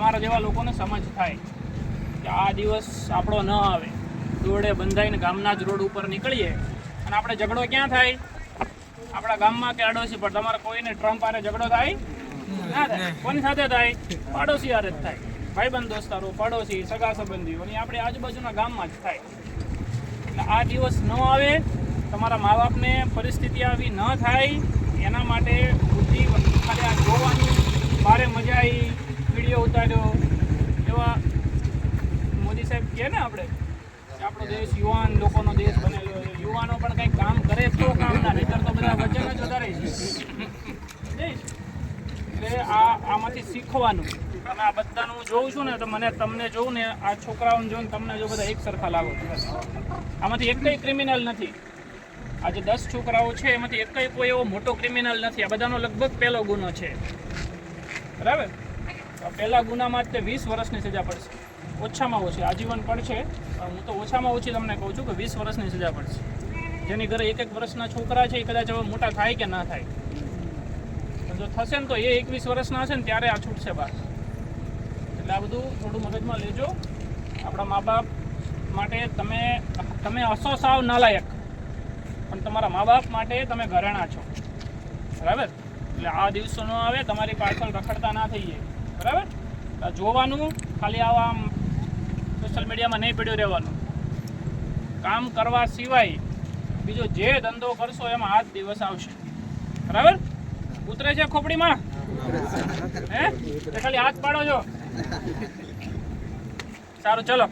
તમારા જેવા લોકોને સમજ થાય કે આ દિવસ આપણો ન આવે. દોડે બંધાઈને ગામના જ રોડ ઉપર નીકળીએ અને આપણે ઝઘડો ક્યાં થાય? આપણા ગામમાં કે આડોશી પર. તમારે કોઈને ટ્રમ્પ આરે ઝઘડો થાય ના થાય. કોની સાથે થાય? પાડોશી આરે જ થાય. ભાઈબંધ દોસ્તારો, પડોશી, સગા સંબંધીઓ અને આપણે આજુબાજુના ગામમાં જ થાય. એટલે આ દિવસ ન આવે, તમારા મા બાપને પરિસ્થિતિ આવી ન થાય એના માટે બુદ્ધિ ખાલી આ જોવાની મારે મજા આવી, વિડીયો ઉતાર્યો એવા મોદી સાહેબ કહે ને આપણે કે આપણો દેશ યુવાન લોકોનો દેશ બનેલો છે. યુવાનો પણ કંઈક કામ કરે તો કામના, નહીંતર તો બધા વચન જ વધારે છે. એટલે આમાંથી શીખવાનું. તમે આ બધાનું જોઉં છું ને તો તમને જોઉં ને આ છોકરાઓને જોઉં તમને જો બધા એક સરખા લાગો. આમાંથી એક કંઈ ક્રિમિનલ નથી. આ જે 10 છોકરાઓ છે એમાંથી એક કંઈ કોઈ એવો મોટો ક્રિમિનલ નથી. આ બધાનો લગભગ પહેલો ગુનો છે, બરાબર? પહેલા ગુનામાં જ તે 20 વર્ષની સજા પડશે, ઓછામાં ઓછી. આજીવન પડશે, હું તો ઓછામાં ઓછી તમને કહું છું કે 20 વર્ષની સજા પડશે. જેની ઘરે 1-1 વર્ષના છોકરા છે એ કદાચ હવે મોટા થાય કે ના થાય, જો થશે ને તો એ 21 વર્ષના હશે ને ત્યારે આ છૂટશે બહાર. એટલે આ બધું થોડું મગજમાં લેજો. આપણા મા બાપ માટે તમે હશો સાવ નાલાયક, પણ તમારા મા બાપ માટે તમે ઘરેણા છો, બરાબર? એટલે આ દિવસો ન આવે, તમારી પાછળ રખડતા ના થઈએ, બરાબર? જોવાનું, ખાલી આવા સોશિયલ મીડિયામાં નહીં પડ્યું રહેવાનું. કામ કરવા સિવાય બીજો જે ધંધો કરશો એમાં આ જ દિવસ આવશે, બરાબર? ઉતરે છે ખોપડીમાં? હે? ખાલી હાથ પાડો છો. સારું, ચલો.